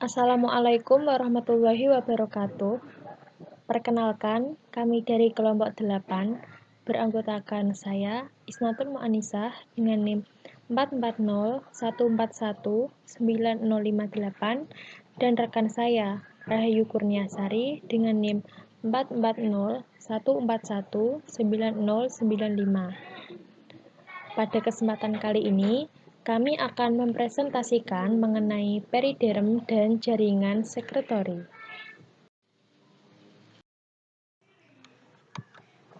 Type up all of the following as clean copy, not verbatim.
Assalamualaikum warahmatullahi wabarakatuh. Perkenalkan, kami dari kelompok 8 beranggotakan saya, Isnatul Mu'anisah dengan NIM 44014190058 dan rekan saya, Rahayu Kurniasari dengan NIM 44014190095. Pada kesempatan kali ini, kami akan mempresentasikan mengenai periderm dan jaringan sekretory.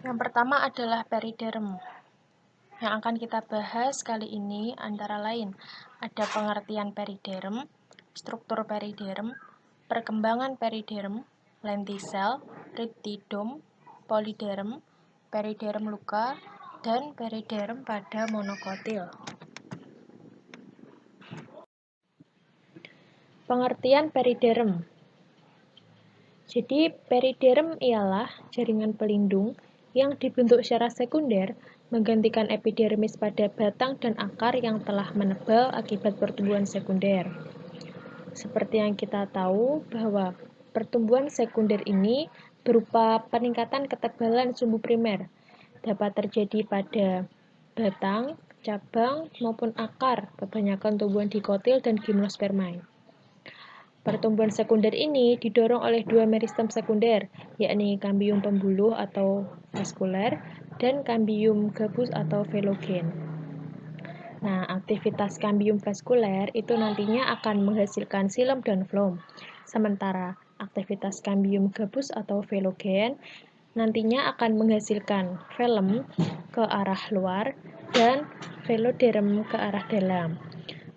Yang pertama adalah periderm. Yang akan kita bahas kali ini antara lain ada pengertian periderm, struktur periderm, perkembangan periderm, lentisel, riptidom, poliderm, periderm luka, dan periderm pada monokotil. Pengertian periderm. Jadi, periderm ialah jaringan pelindung yang dibentuk secara sekunder menggantikan epidermis pada batang dan akar yang telah menebal akibat pertumbuhan sekunder. Seperti yang kita tahu bahwa pertumbuhan sekunder ini berupa peningkatan ketebalan sumbu primer, dapat terjadi pada batang, cabang, maupun akar kebanyakan tumbuhan dikotil dan gimnospermae. Pertumbuhan sekunder ini didorong oleh dua meristem sekunder, yakni kambium pembuluh atau vaskuler dan kambium gabus atau velogen. Nah, aktivitas kambium vaskuler itu nantinya akan menghasilkan xilem dan floem. Sementara aktivitas kambium gabus atau velogen nantinya akan menghasilkan velum ke arah luar dan veloderm ke arah dalam.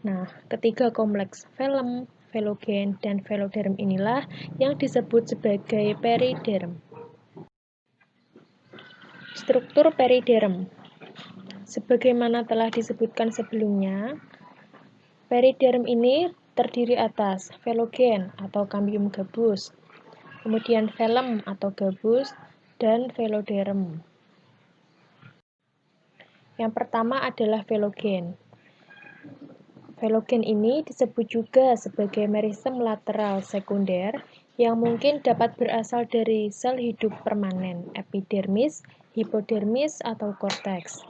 Nah, ketiga kompleks velum, velogen, dan veloderm inilah yang disebut sebagai periderm. Struktur periderm. Sebagaimana telah disebutkan sebelumnya, periderm ini terdiri atas velogen atau kambium gabus, kemudian velum atau gabus, dan veloderm. Yang pertama adalah velogen. Velogen ini disebut juga sebagai meristem lateral sekunder yang mungkin dapat berasal dari sel hidup permanen, epidermis, hipodermis, atau korteks.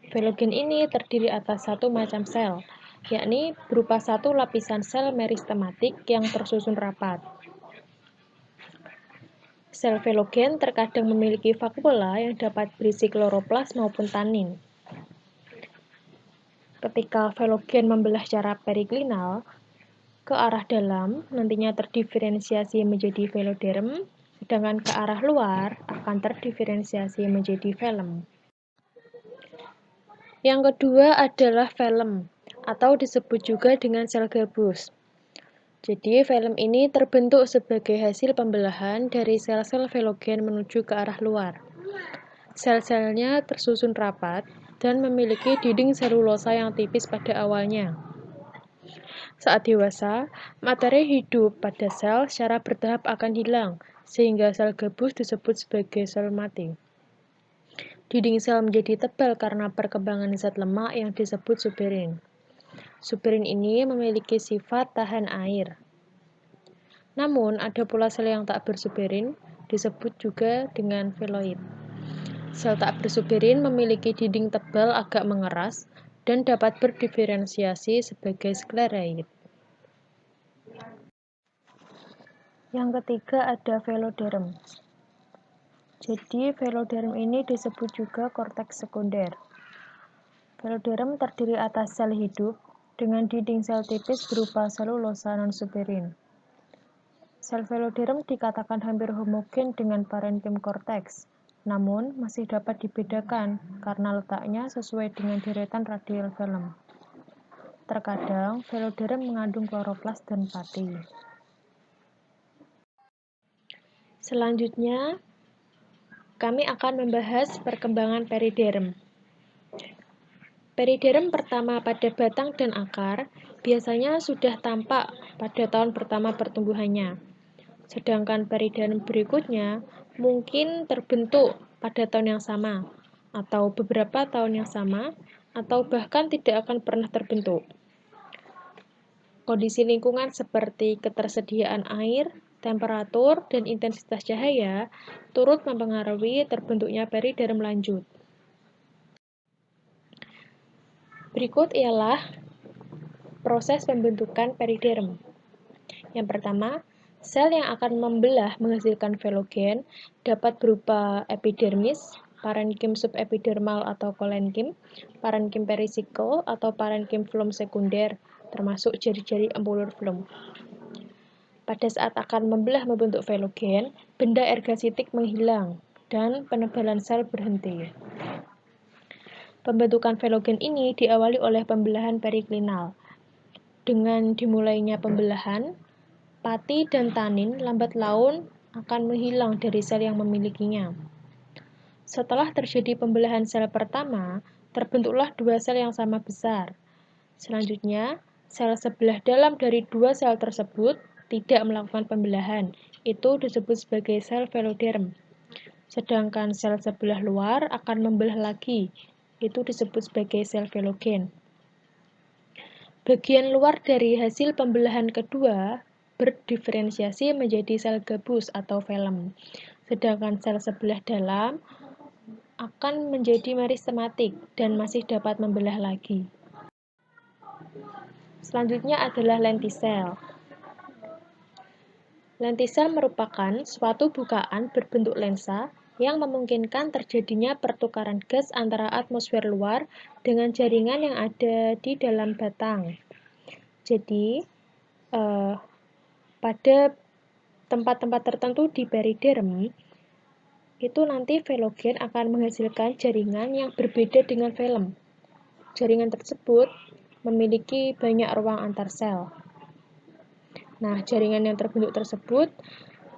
Velogen ini terdiri atas satu macam sel, yakni berupa satu lapisan sel meristematik yang tersusun rapat. Sel velogen terkadang memiliki vakula yang dapat berisi kloroplas maupun tanin. Ketika velogen membelah secara periklinal ke arah dalam, nantinya terdiferensiasi menjadi veloderm, sedangkan ke arah luar akan terdiferensiasi menjadi velum. Yang kedua adalah velum, atau disebut juga dengan sel gabus. Jadi, velum ini terbentuk sebagai hasil pembelahan dari sel-sel velogen menuju ke arah luar. Sel-selnya tersusun rapat dan memiliki dinding selulosa yang tipis pada awalnya. Saat dewasa, materi hidup pada sel secara bertahap akan hilang, sehingga sel gabus disebut sebagai sel mati. Dinding sel menjadi tebal karena perkembangan zat lemak yang disebut suberin. Suberin ini memiliki sifat tahan air. Namun, ada pula sel yang tak bersuberin, disebut juga dengan veloid. Sel tak bersuberin memiliki dinding tebal agak mengeras dan dapat berdiferensiasi sebagai skleroid. Yang ketiga ada veloderm. Jadi, veloderm ini disebut juga korteks sekunder. Veloderm terdiri atas sel hidup dengan dinding sel tipis berupa selulosa non-suberin. Sel veloderm dikatakan hampir homogen dengan parenkim korteks, namun masih dapat dibedakan karena letaknya sesuai dengan deretan radial velum. Terkadang, veloderm mengandung kloroplas dan pati. Selanjutnya, kami akan membahas perkembangan periderm. Periderm pertama pada batang dan akar biasanya sudah tampak pada tahun pertama pertumbuhannya. Sedangkan periderm berikutnya mungkin terbentuk pada tahun yang sama, atau beberapa tahun yang sama, atau bahkan tidak akan pernah terbentuk. Kondisi lingkungan seperti ketersediaan air, temperatur, dan intensitas cahaya turut mempengaruhi terbentuknya periderm lanjut. Berikut ialah proses pembentukan periderm. Yang pertama, sel yang akan membelah menghasilkan velogen dapat berupa epidermis, parenkim subepidermal atau kolenkim, parenkim perisikel atau parenkim flum sekunder, termasuk jari-jari empulur flum. Pada saat akan membelah membentuk velogen, benda ergasitik menghilang dan penebalan sel berhenti. Pembentukan velogen ini diawali oleh pembelahan periklinal. Dengan dimulainya pembelahan, pati dan tanin lambat laun akan menghilang dari sel yang memilikinya. Setelah terjadi pembelahan sel pertama, terbentuklah dua sel yang sama besar. Selanjutnya, sel sebelah dalam dari dua sel tersebut tidak melakukan pembelahan. Itu disebut sebagai sel veloderm. Sedangkan sel sebelah luar akan membelah lagi. Itu disebut sebagai sel velogen. Bagian luar dari hasil pembelahan kedua berdiferensiasi menjadi sel gabus atau velum. Sedangkan sel sebelah dalam akan menjadi meristematik dan masih dapat membelah lagi. Selanjutnya adalah lentisel. Lentisel merupakan suatu bukaan berbentuk lensa yang memungkinkan terjadinya pertukaran gas antara atmosfer luar dengan jaringan yang ada di dalam batang. Jadi, pada tempat-tempat tertentu di periderm, itu nanti velogen akan menghasilkan jaringan yang berbeda dengan velum. Jaringan tersebut memiliki banyak ruang antar sel. Nah, jaringan yang terbentuk tersebut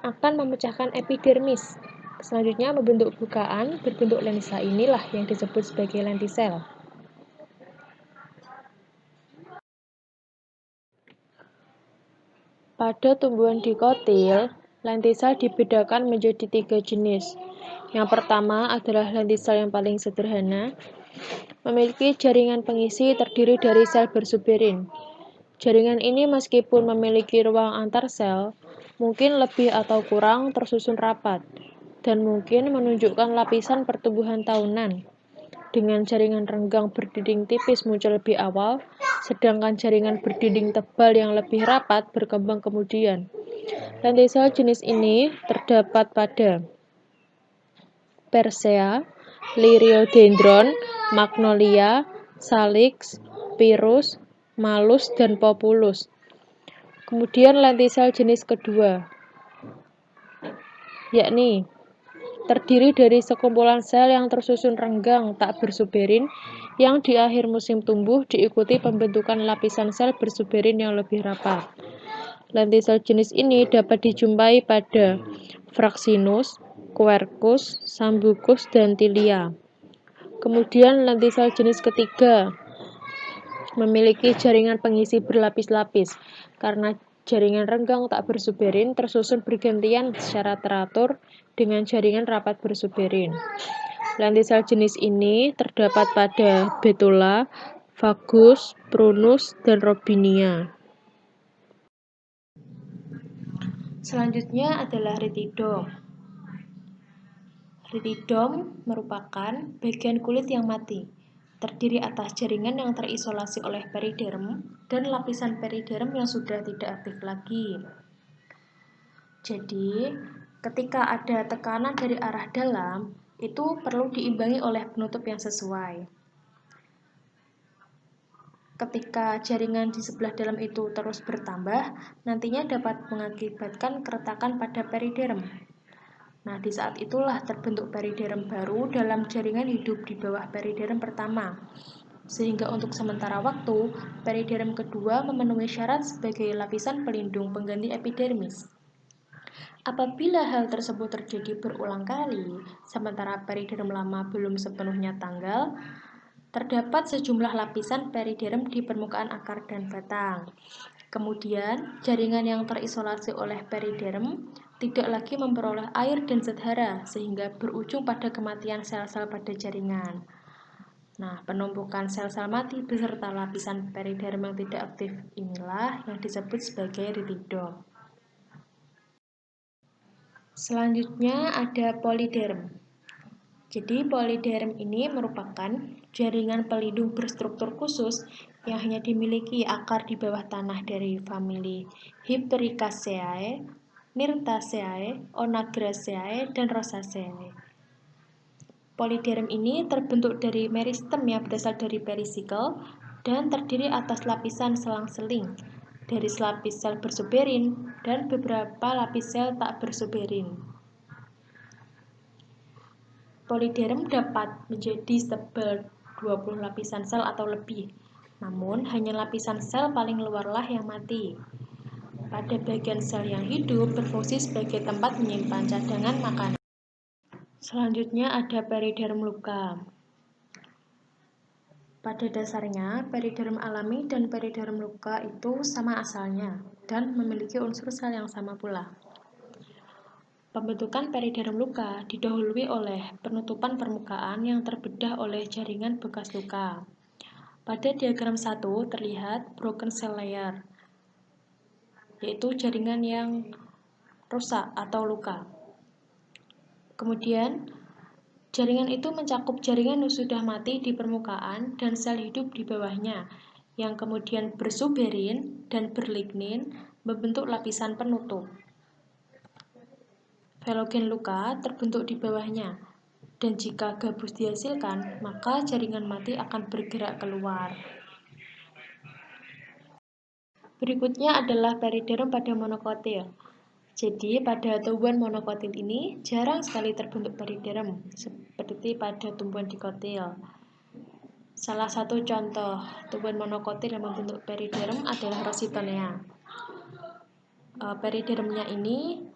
akan memecahkan epidermis. Selanjutnya membentuk bukaan berbentuk lensa, inilah yang disebut sebagai lentisel. Pada tumbuhan dikotil, lentisel dibedakan menjadi 3 jenis. Yang pertama adalah lentisel yang paling sederhana, memiliki jaringan pengisi terdiri dari sel bersuberin. Jaringan ini meskipun memiliki ruang antar sel, mungkin lebih atau kurang tersusun rapat, dan mungkin menunjukkan lapisan pertumbuhan tahunan. Dengan jaringan renggang berdinding tipis muncul lebih awal, sedangkan jaringan berdinding tebal yang lebih rapat berkembang kemudian. Lentisel jenis ini terdapat pada Persea, Liriodendron, Magnolia, Salix, Pyrrhus, Malus, dan Populus. Kemudian lentisel jenis kedua, yakni terdiri dari sekumpulan sel yang tersusun renggang tak bersuberin yang di akhir musim tumbuh diikuti pembentukan lapisan sel bersuberin yang lebih rapat. Lentisel jenis ini dapat dijumpai pada Fraxinus, Quercus, Sambucus, dan Tilia. Kemudian lentisel jenis ketiga memiliki jaringan pengisi berlapis-lapis karena jaringan renggang tak bersuberin tersusun bergantian secara teratur dengan jaringan rapat bersuberin. Lentisel jenis ini terdapat pada Betula, Fagus, Prunus, dan Robinia. Selanjutnya adalah retidom. Retidom merupakan bagian kulit yang mati, terdiri atas jaringan yang terisolasi oleh periderm dan lapisan periderm yang sudah tidak aktif lagi. Jadi, ketika ada tekanan dari arah dalam, itu perlu diimbangi oleh penutup yang sesuai. Ketika jaringan di sebelah dalam itu terus bertambah, nantinya dapat mengakibatkan keretakan pada periderm. Nah, di saat itulah terbentuk periderm baru dalam jaringan hidup di bawah periderm pertama. Sehingga untuk sementara waktu, periderm kedua memenuhi syarat sebagai lapisan pelindung pengganti epidermis. Apabila hal tersebut terjadi berulang kali, sementara periderm lama belum sepenuhnya tanggal, terdapat sejumlah lapisan periderm di permukaan akar dan batang. Kemudian, jaringan yang terisolasi oleh periderm tidak lagi memperoleh air dan zat hara, sehingga berujung pada kematian sel-sel pada jaringan. Nah, penumpukan sel-sel mati beserta lapisan periderm yang tidak aktif inilah yang disebut sebagai ritidom. Selanjutnya ada poliderm. Jadi poliderm ini merupakan jaringan pelindung berstruktur khusus yang hanya dimiliki akar di bawah tanah dari famili Hypericaceae, Myrtaceae, Onagraceae, dan Rosaceae. Poliderm ini terbentuk dari meristem yang berasal dari perisikel dan terdiri atas lapisan selang-seling dari lapis sel bersuberin dan beberapa lapis sel tak bersuberin. Poliderm dapat menjadi sebel 20 lapisan sel atau lebih, namun hanya lapisan sel paling luarlah yang mati. Pada bagian sel yang hidup berfungsi sebagai tempat menyimpan cadangan makanan. Selanjutnya ada periderm luka. Pada dasarnya, periderm alami dan periderm luka itu sama asalnya dan memiliki unsur sel yang sama pula. Pembentukan periderm luka didahului oleh penutupan permukaan yang terbedah oleh jaringan bekas luka. Pada diagram 1 terlihat broken cell layer, yaitu jaringan yang rusak atau luka. Kemudian, jaringan itu mencakup jaringan yang sudah mati di permukaan dan sel hidup di bawahnya, yang kemudian bersuberin dan berlignin membentuk lapisan penutup. Velogen luka terbentuk di bawahnya, dan jika gabus dihasilkan, maka jaringan mati akan bergerak keluar. Berikutnya adalah periderm pada monokotil. Jadi pada tumbuhan monokotil ini jarang sekali terbentuk periderm, seperti pada tumbuhan dikotil. Salah satu contoh tumbuhan monokotil yang membentuk periderm adalah Rositonea. Peridermnya ini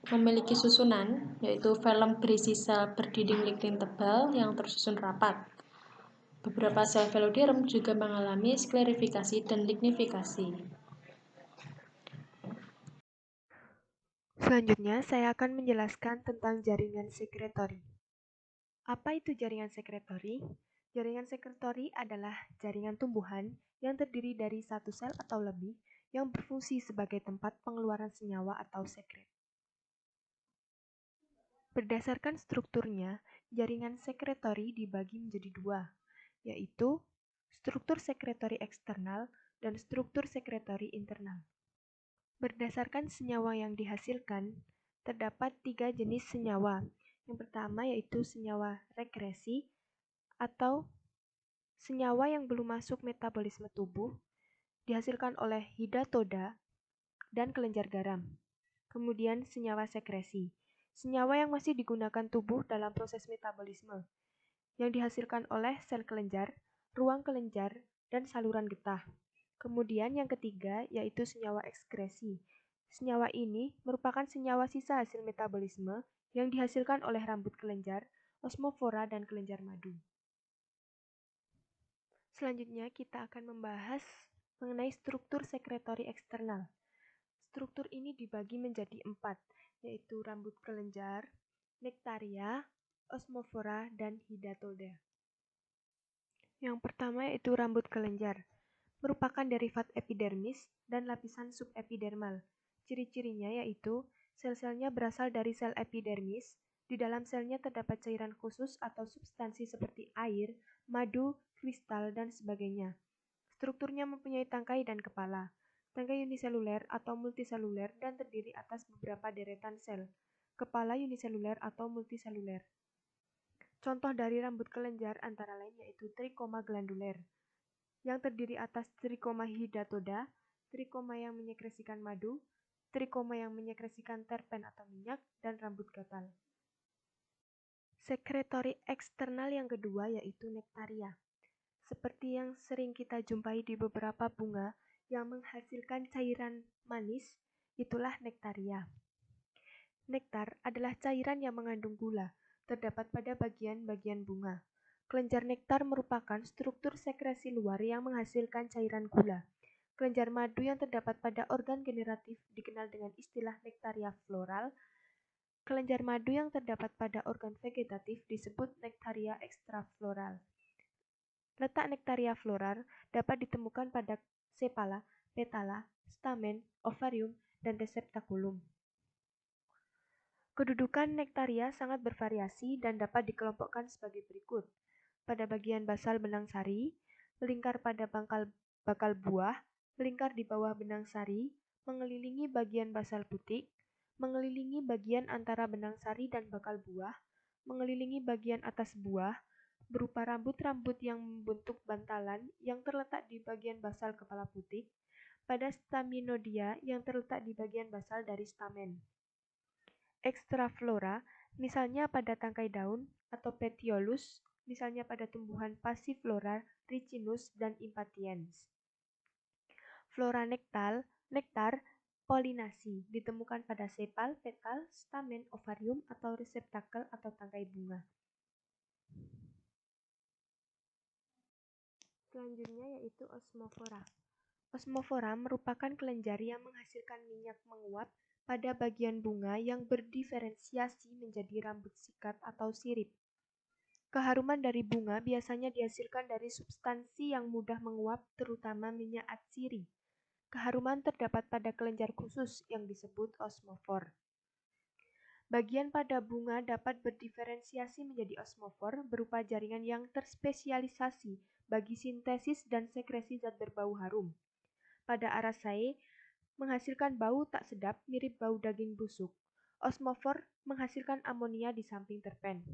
memiliki susunan, yaitu velum berisi sel berdinding lignin tebal yang tersusun rapat. Beberapa sel veloderm juga mengalami sklerifikasi dan lignifikasi. Selanjutnya, saya akan menjelaskan tentang jaringan sekretori. Apa itu jaringan sekretori? Jaringan sekretori adalah jaringan tumbuhan yang terdiri dari satu sel atau lebih yang berfungsi sebagai tempat pengeluaran senyawa atau sekret. Berdasarkan strukturnya, jaringan sekretori dibagi menjadi dua, yaitu struktur sekretori eksternal dan struktur sekretori internal. Berdasarkan senyawa yang dihasilkan, terdapat 3 jenis senyawa. Yang pertama yaitu senyawa regresi atau senyawa yang belum masuk metabolisme tubuh, dihasilkan oleh hidatoda dan kelenjar garam. Kemudian senyawa sekresi, senyawa yang masih digunakan tubuh dalam proses metabolisme, yang dihasilkan oleh sel kelenjar, ruang kelenjar, dan saluran getah. Kemudian yang ketiga yaitu senyawa ekskresi. Senyawa ini merupakan senyawa sisa hasil metabolisme yang dihasilkan oleh rambut kelenjar, osmofora, dan kelenjar madu. Selanjutnya kita akan membahas mengenai struktur sekretori eksternal. Struktur ini dibagi menjadi 4, yaitu rambut kelenjar, nektaria, osmofora, dan hidatoda. Yang pertama yaitu rambut kelenjar, merupakan derivat epidermis dan lapisan subepidermal. Ciri-cirinya yaitu sel-selnya berasal dari sel epidermis, di dalam selnya terdapat cairan khusus atau substansi seperti air, madu, kristal, dan sebagainya. Strukturnya mempunyai tangkai dan kepala. Tangkai uniseluler atau multiseluler dan terdiri atas beberapa deretan sel. Kepala uniseluler atau multiseluler. Contoh dari rambut kelenjar antara lain yaitu trikoma glanduler, yang terdiri atas trikoma hidatoda, trikoma yang menyekresikan madu, trikoma yang menyekresikan terpen atau minyak, dan rambut gatal. Sekretori eksternal yang kedua yaitu nektaria. Seperti yang sering kita jumpai di beberapa bunga yang menghasilkan cairan manis, itulah nektaria. Nektar adalah cairan yang mengandung gula, terdapat pada bagian-bagian bunga. Kelenjar nektar merupakan struktur sekresi luar yang menghasilkan cairan gula. Kelenjar madu yang terdapat pada organ generatif dikenal dengan istilah nektaria floral. Kelenjar madu yang terdapat pada organ vegetatif disebut nektaria ekstrafloral. Letak Nectaria florar dapat ditemukan pada sepala, petala, stamen, ovarium, dan reseptakulum. Kedudukan Nectaria sangat bervariasi dan dapat dikelompokkan sebagai berikut. Pada bagian basal benang sari, melingkar pada bakal buah, melingkar di bawah benang sari, mengelilingi bagian basal putik, mengelilingi bagian antara benang sari dan bakal buah, mengelilingi bagian atas buah, berupa rambut-rambut yang membentuk bantalan yang terletak di bagian basal kepala putik, pada staminodia yang terletak di bagian basal dari stamen. Extraflora, misalnya pada tangkai daun atau petiolus, misalnya pada tumbuhan Passiflora, Ricinus, dan Impatiens. Flora nektar, polinasi, ditemukan pada sepal, petal, stamen, ovarium, atau reseptakel atau tangkai bunga. Selanjutnya yaitu Osmofora. Osmofora merupakan kelenjar yang menghasilkan minyak menguap pada bagian bunga yang berdiferensiasi menjadi rambut sikat atau sirip. Keharuman dari bunga biasanya dihasilkan dari substansi yang mudah menguap, terutama minyak atsiri. Keharuman terdapat pada kelenjar khusus yang disebut osmofor. Bagian pada bunga dapat berdiferensiasi menjadi osmofor berupa jaringan yang terspesialisasi bagi sintesis dan sekresi zat berbau harum. Pada Araceae, menghasilkan bau tak sedap mirip bau daging busuk. Osmofor menghasilkan amonia di samping terpen.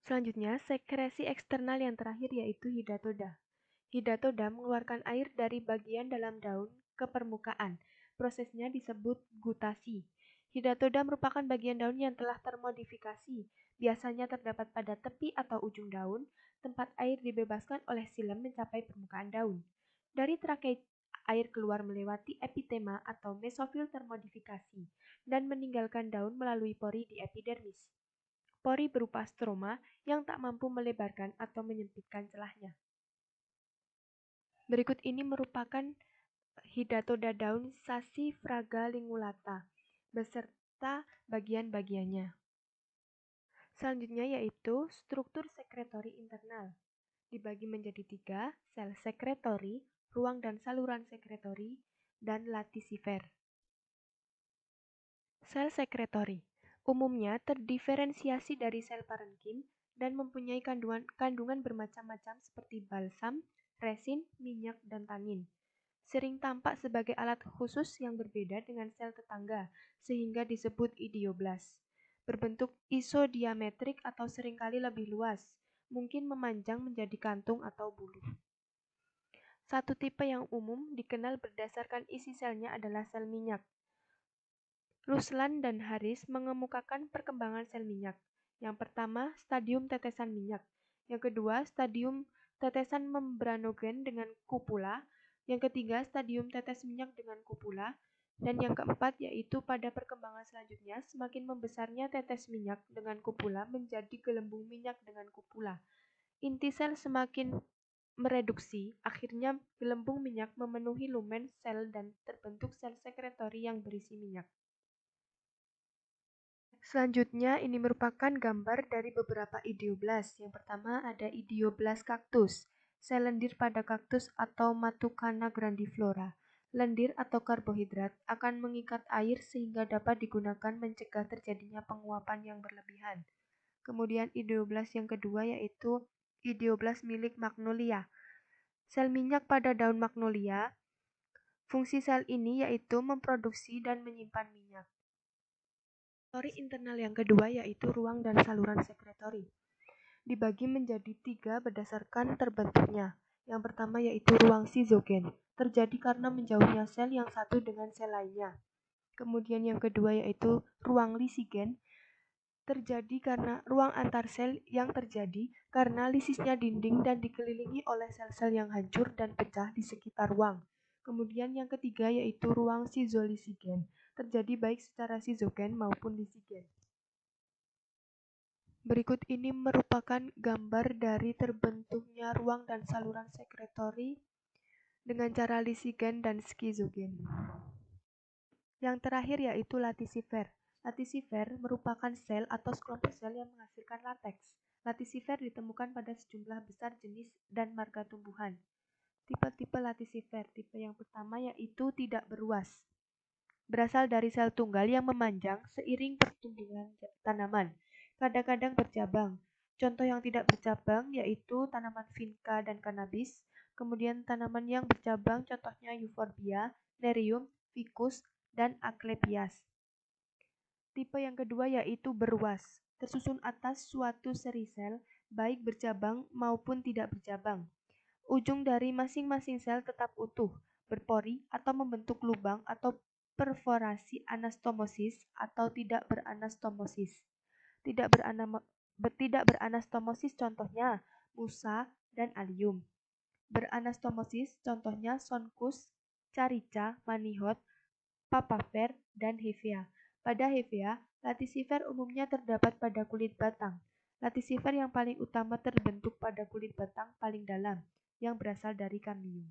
Selanjutnya, sekresi eksternal yang terakhir yaitu hidatoda. Hidatoda mengeluarkan air dari bagian dalam daun ke permukaan. Prosesnya disebut gutasi. Hidatoda merupakan bagian daun yang telah termodifikasi. Biasanya terdapat pada tepi atau ujung daun, tempat air dibebaskan oleh silem mencapai permukaan daun. Dari trakei air keluar melewati epitema atau mesofil termodifikasi dan meninggalkan daun melalui pori di epidermis. Pori berupa stroma yang tak mampu melebarkan atau menyempitkan celahnya. Berikut ini merupakan hidatoda daun Saxifraga lingulata beserta bagian-bagiannya. Selanjutnya yaitu struktur sekretori internal. Dibagi menjadi 3, sel sekretori, ruang dan saluran sekretori, dan latisifer. Sel sekretori umumnya terdiferensiasi dari sel parenkim dan mempunyai kandungan bermacam-macam seperti balsam, resin, minyak, dan tanin. Sering tampak sebagai alat khusus yang berbeda dengan sel tetangga, sehingga disebut idioblas. Berbentuk isodiametrik atau seringkali lebih luas, mungkin memanjang menjadi kantung atau buluh. Satu tipe yang umum dikenal berdasarkan isi selnya adalah sel minyak. Ruslan dan Harris mengemukakan perkembangan sel minyak. Yang pertama, stadium tetesan minyak. Yang kedua, stadium tetesan membranogen dengan kupula. Yang ketiga, stadium tetes minyak dengan kupula. Dan yang keempat, yaitu pada perkembangan selanjutnya, semakin membesarnya tetes minyak dengan kupula menjadi gelembung minyak dengan kupula. Inti sel semakin mereduksi, akhirnya gelembung minyak memenuhi lumen sel dan terbentuk sel sekretori yang berisi minyak. Selanjutnya, ini merupakan gambar dari beberapa idioblas. Yang pertama ada idioblas kaktus, sel lendir pada kaktus atau Matukana grandiflora. Lendir atau karbohidrat akan mengikat air sehingga dapat digunakan mencegah terjadinya penguapan yang berlebihan. Kemudian idioblas yang kedua yaitu idioblas milik magnolia. Sel minyak pada daun magnolia. Fungsi sel ini yaitu memproduksi dan menyimpan minyak. Sekretori internal yang kedua yaitu ruang dan saluran sekretori. Dibagi menjadi 3 berdasarkan terbentuknya. Yang pertama yaitu ruang sizogen, terjadi karena menjauhnya sel yang satu dengan sel lainnya. Kemudian yang kedua yaitu ruang lisigen, terjadi karena ruang antar sel yang terjadi karena lisisnya dinding dan dikelilingi oleh sel-sel yang hancur dan pecah di sekitar ruang. Kemudian yang ketiga yaitu ruang sizolisigen, terjadi baik secara sizogen maupun lisigen. Berikut ini merupakan gambar dari terbentuknya ruang dan saluran sekretori dengan cara lisigen dan skizogen. Yang terakhir yaitu latisifer. Latisifer merupakan sel atau sekelompok sel yang menghasilkan lateks. Latisifer ditemukan pada sejumlah besar jenis dan marga tumbuhan. Tipe-tipe latisifer. Tipe yang pertama yaitu tidak beruas. Berasal dari sel tunggal yang memanjang seiring pertumbuhan tanaman. Kadang-kadang bercabang. Contoh yang tidak bercabang yaitu tanaman vinca dan cannabis. Kemudian tanaman yang bercabang contohnya euphorbia, nerium, ficus, dan asclepias. Tipe yang kedua yaitu beruas, tersusun atas suatu seri sel, baik bercabang maupun tidak bercabang. Ujung dari masing-masing sel tetap utuh, berpori atau membentuk lubang atau perforasi anastomosis atau tidak beranastomosis. Tidak beranastomosis contohnya musa dan allium. Beranastomosis contohnya sonchus, carica, manihot, papaver, dan hevea. Pada hevea, latisifer umumnya terdapat pada kulit batang. Latisifer yang paling utama terbentuk pada kulit batang paling dalam, yang berasal dari kambium.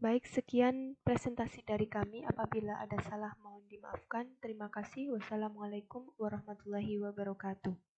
Baik, sekian presentasi dari kami. Apabila ada salah mohon dimaafkan. Terima kasih. Wassalamualaikum warahmatullahi wabarakatuh.